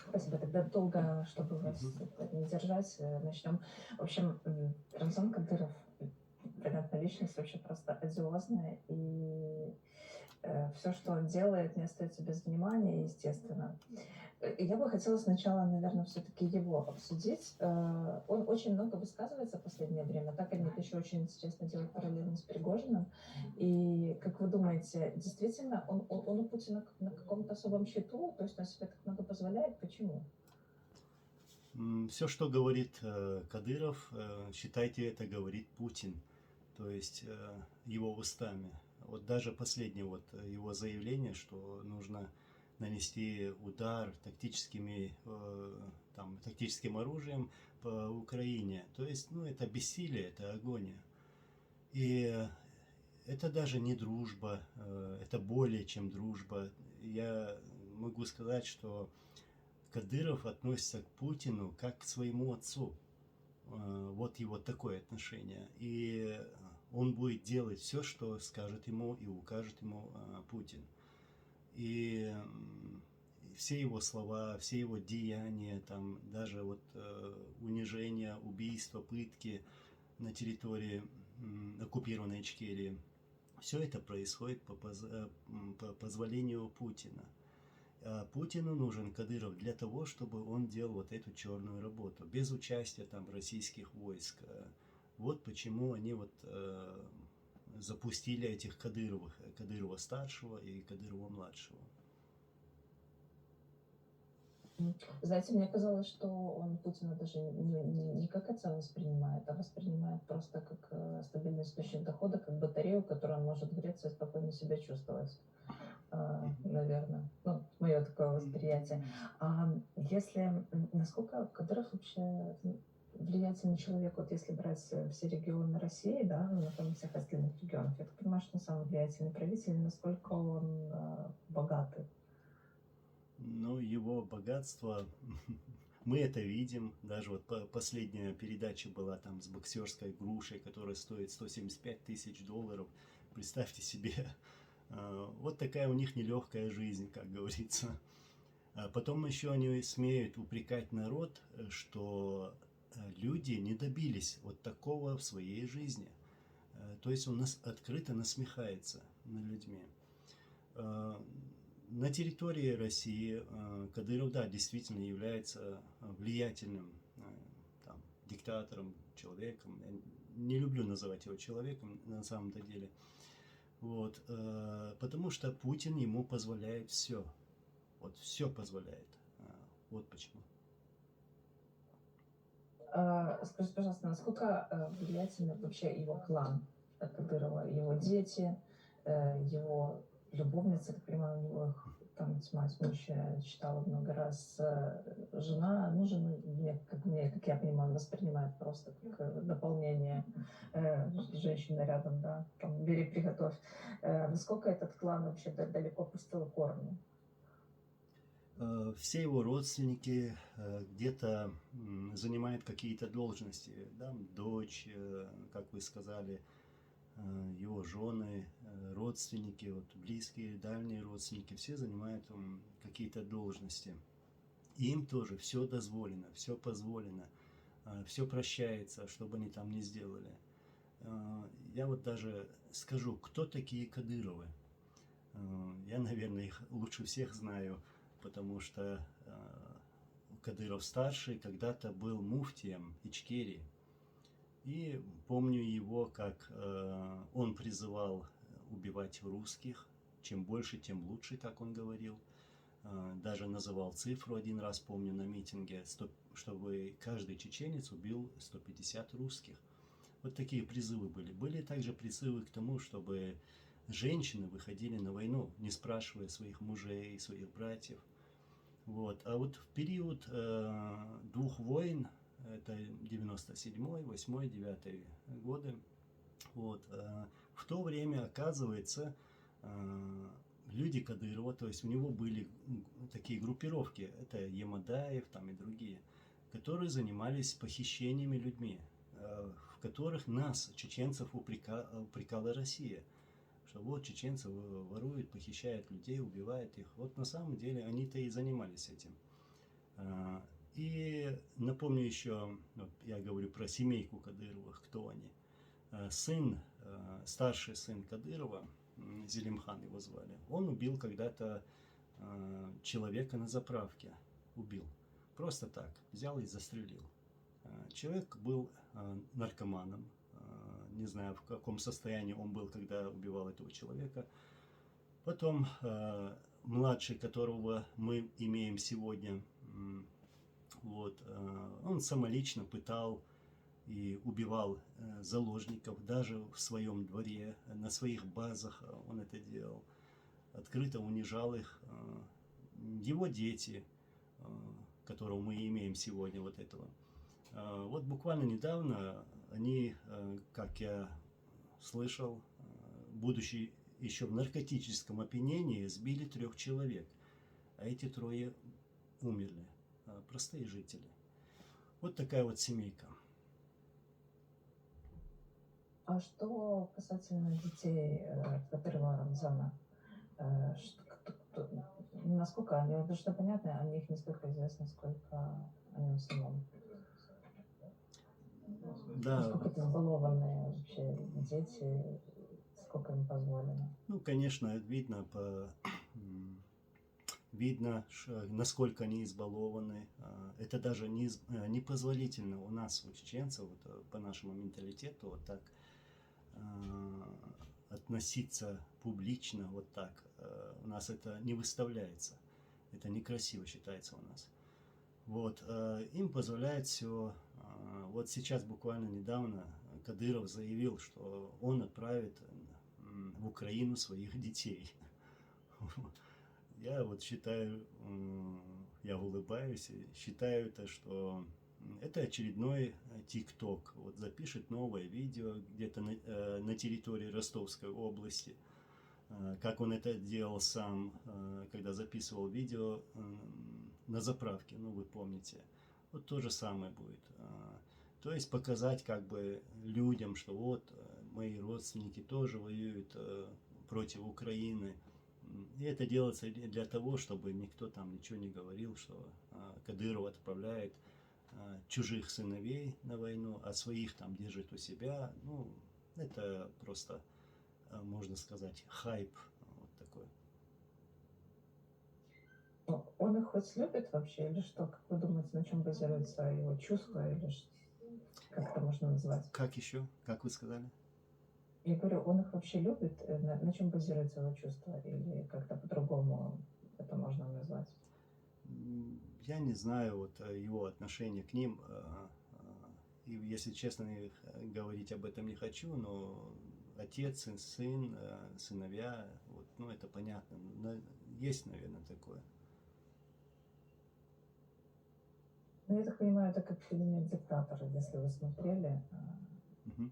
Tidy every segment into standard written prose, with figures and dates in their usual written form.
Спасибо. Тогда долго, чтобы вас Мгм. не держать, начнем. В общем, Рамзан Кадыров, понятно, личность вообще просто одиозная, и все, что он делает, не остается без внимания, естественно. Я бы хотела сначала, наверное, все-таки его обсудить. Он очень много высказывается в последнее время. Так они это еще очень интересно делают параллельно с Пригожиным. И как вы думаете, действительно, он у Путина на каком-то особом счету? То есть он себе так много позволяет? Почему? Все, что говорит Кадыров, считайте, это говорит Путин, то есть его устами. Вот даже последнее его заявление, что нужно нанести удар тактическим оружием по Украине. То есть, ну, это бессилие, это агония. И это даже не дружба, это более чем дружба. Я могу сказать, что Кадыров относится к Путину как к своему отцу. Вот его такое отношение. И он будет делать все, что скажет ему и укажет ему Путин. И все его слова, все его деяния, там даже унижение, убийство, пытки на территории оккупированной Ичкерии, все это происходит по позволению Путина. Путину нужен Кадыров для того, чтобы он делал вот эту черную работу, без участия там российских войск. Вот почему они запустили этих Кадыровых, Кадырова старшего и Кадырова младшего. Знаете, мне казалось, что он Путина даже не как отца воспринимает, а воспринимает просто как стабильный источник дохода, как батарею, которой он может греться и спокойно себя чувствовать. Наверное. Ну, мое такое восприятие. Если насколько Кадыров вообще влиятельный человек, вот если брать все регионы России, да, ну, кроме всех остальных регионов, я так понимаю, что он самый влиятельный правитель, насколько он богатый. Ну, его богатство, мы это видим. Даже последняя передача была там с боксерской грушей, которая стоит 175 тысяч долларов. Представьте себе, вот такая у них нелегкая жизнь, как говорится. А потом еще они смеют упрекать народ, что люди не добились вот такого в своей жизни. То есть он нас открыто насмехается над людьми. На территории России Кадыров, да, действительно является влиятельным диктатором, человеком. Я не люблю называть его человеком на самом-то деле. Вот, потому что Путин ему позволяет все. Вот все позволяет. Вот почему. Скажите, пожалуйста, насколько влиятельны вообще его клан Кадырова, его дети, его любовницы, так понимаю, у него их там тьма тьмущая, читала много раз, жена, ну, жену, как я понимаю, он воспринимает просто как дополнение женщины рядом, да, там, бери, приготовь. Насколько этот клан вообще далеко пустил корни? Все его родственники где-то занимают какие-то должности. Да? Дочь, как вы сказали, его жены, родственники, вот, близкие, дальние родственники, все занимают какие-то должности. И им тоже все дозволено, все позволено, все прощается, что бы они там ни сделали. Я вот даже скажу, кто такие Кадыровы. Я, наверное, их лучше всех знаю, потому что Кадыров-старший когда-то был муфтием Ичкерии. И помню его, как он призывал убивать русских. Чем больше, тем лучше, как он говорил. Даже называл цифру один раз, помню, на митинге, чтобы каждый чеченец убил 150 русских. Вот такие призывы были. Были также призывы к тому, чтобы женщины выходили на войну, не спрашивая своих мужей, своих братьев. Вот. А вот в период двух войн, это 97-й, 8-й, 9-й годы, вот, в то время, оказывается, люди Кадырова, то есть у него были такие группировки, это Емадаев там и другие, которые занимались похищениями людьми, в которых нас, чеченцев, упрекала Россия, что вот чеченцы воруют, похищают людей, убивают их. Вот на самом деле они-то и занимались этим. И напомню еще, вот я говорю про семейку Кадыровых, кто они. Сын, старший сын Кадырова, Зелимхан его звали, он убил когда-то человека на заправке. Убил. Просто так. Взял и застрелил. Человек был наркоманом. Не знаю, в каком состоянии он был, когда убивал этого человека. Потом младший, которого мы имеем сегодня, вот, он самолично пытал и убивал заложников, даже в своем дворе, на своих базах он это делал. Открыто унижал их. Его дети, которого мы имеем сегодня, вот этого. Вот буквально недавно они, как я слышал, будучи еще в наркотическом опьянении, сбили 3 человек. А эти 3 умерли. Простые жители. Вот такая вот семейка. А что касательно детей Кадырова Рамзана? Насколько они, потому что понятно, о них не столько известно, сколько о нем самом. Да. Насколько это избалованные вообще дети, сколько им позволено? Ну, конечно, видно, насколько они избалованы. Это даже непозволительно у нас, у чеченцев, вот, по нашему менталитету, вот так относиться публично, вот так. У нас это не выставляется. Это некрасиво считается у нас. Вот, им позволяет все. Вот сейчас буквально недавно Кадыров заявил, что он отправит в Украину своих детей. Я вот считаю, я улыбаюсь и считаю это, что это очередной ТикТок. Вот запишет новое видео где-то на территории Ростовской области. Как он это делал сам, когда записывал видео на заправке, ну вы помните. Вот то же самое будет. То есть показать как бы людям, что вот мои родственники тоже воюют против Украины. И это делается для того, чтобы никто там ничего не говорил, что Кадыров отправляет чужих сыновей на войну, а своих там держит у себя. Ну, это просто, можно сказать, хайп вот такой. Он их хоть любит вообще, или что? Как вы думаете, на чем базируется его чувство, или как это можно назвать? Как еще? Как вы сказали? Я говорю, он их вообще любит? На чем базируется его чувство? Или как-то по-другому это можно назвать? Я не знаю вот его отношение к ним. И, если честно, говорить об этом не хочу, но отец, сын, сыновья, вот, ну это понятно. Есть, наверное, такое. Ну, я так понимаю, это как в фильме «Диктатор», если вы смотрели.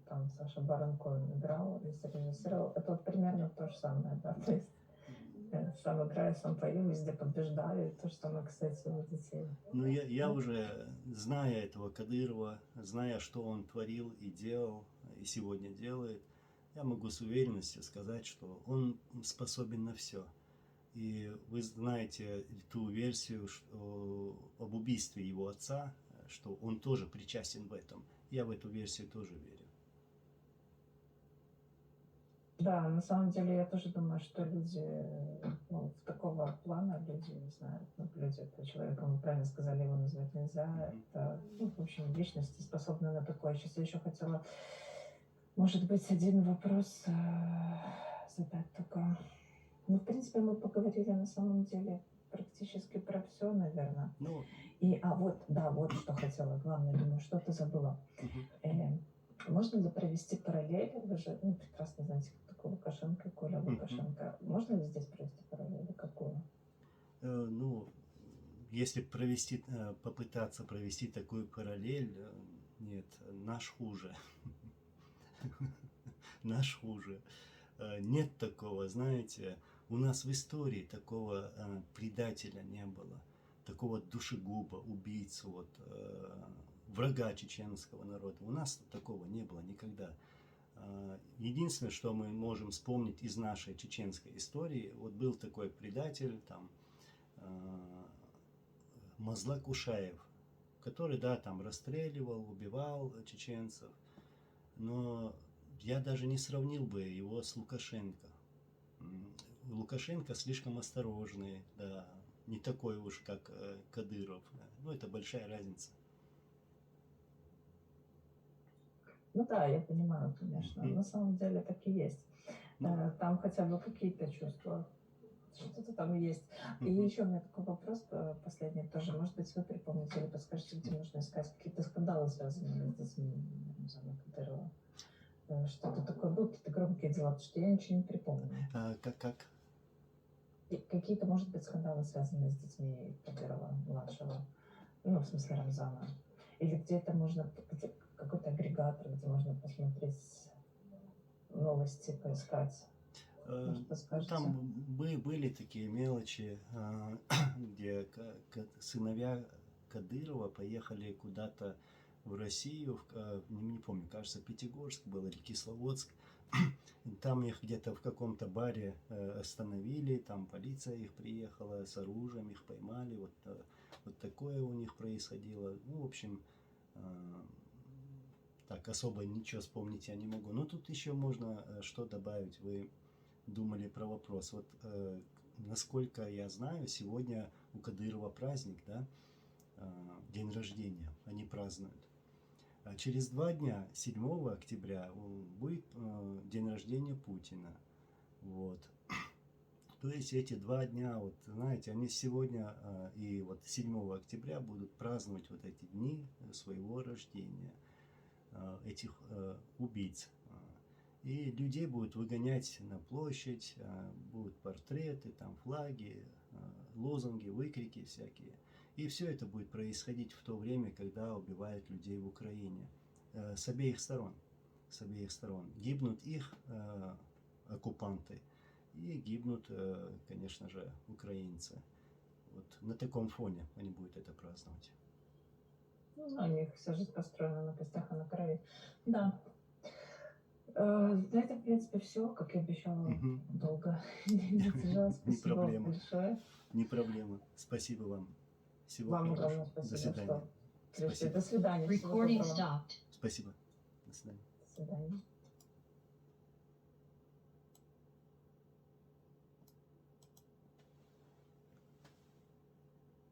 Там Саша Барон Коэн играл и срежиссировал. Это вот примерно то же самое, да, то есть сам играю, сам пою, везде побеждаю. То же самое, кстати, у детей. Ну, я уже, зная этого Кадырова, зная, что он творил и делал, и сегодня делает, я могу с уверенностью сказать, что он способен на все. И вы знаете ту версию об убийстве его отца, что он тоже причастен в этом. Я в эту версию тоже верю. Да, на самом деле я тоже думаю, что люди, ну, такого плана, люди, не знаю, ну, люди, это человека, мы правильно сказали, его назвать нельзя, это, ну, в общем, личности способны на такое. Сейчас я еще хотела, может быть, один вопрос задать только. Ну, в принципе, мы поговорили на самом деле практически про все, наверное. Ну, вот, да, вот что хотела, главное, думаю, что-то забыла. Можно ли провести параллель? Вы же прекрасно знаете, кто такой Лукашенко, Коля Лукашенко. Можно ли здесь провести параллель? Какую? Ну, если попытаться провести такую параллель, нет, наш хуже. Наш хуже. Нет такого, знаете, у нас в истории такого предателя не было, такого душегуба, убийцу, вот, врага чеченского народа. У нас такого не было никогда. Единственное, что мы можем вспомнить из нашей чеченской истории, вот был такой предатель, там, Мазлак Ушаев, который, да, там расстреливал, убивал чеченцев, но я даже не сравнил бы его с Лукашенко. Лукашенко слишком осторожный, да, не такой уж, как Кадыров. Ну, это большая разница. Ну да, я понимаю, конечно. Мгм. На самом деле так и есть. Ну, Там хотя бы какие-то чувства, что-то там есть. И мгм. еще у меня такой вопрос последний тоже. Может быть, вы припомните или подскажете, где можно искать какие-то скандалы, связанные с детьми Рамзана Кадырова? Что-то такое было, какие-то громкие дела, потому что я ничего не припомню. Как? И какие-то, может быть, скандалы, связанные с детьми Кадырова младшего, ну, в смысле Рамзана. Или где-то можно, какой-то агрегатор, где можно посмотреть новости, поискать. Может, Ну, подскажете? там были такие мелочи, где сыновья Кадырова поехали куда-то в Россию, не помню, кажется, Пятигорск был или Кисловодск. Там их где-то в каком-то баре остановили, там полиция их приехала с оружием, их поймали, вот такое у них происходило. Ну, в общем, так особо ничего вспомнить я не могу. Но тут еще можно что добавить. Вы думали про вопрос. Вот насколько я знаю, сегодня у Кадырова праздник, да, день рождения, они празднуют. А через 2 дня, 7 октября, будет день рождения Путина. Вот. То есть эти 2 дня, вот знаете, они сегодня и вот 7 октября будут праздновать вот эти дни своего рождения, этих убийц. И людей будут выгонять на площадь, будут портреты, там флаги, лозунги, выкрики всякие. И все это будет происходить в то время, когда убивают людей в Украине. С обеих сторон. С обеих сторон. Гибнут их оккупанты и гибнут, конечно же, украинцы. Вот на таком фоне они будут это праздновать. Ну, у них вся жизнь построена на костях и на крови. Да. На этом, в принципе, все. Как и обещала, Мгм. долго не задержалась. Не Спасибо вам проблема. большое. Не проблема. Спасибо вам. Всего Вам огромное хорошего. До спасибо, свидания. что пришли. Спасибо. До свидания. Всего Recording доброго. stopped. Спасибо. До свидания. До свидания.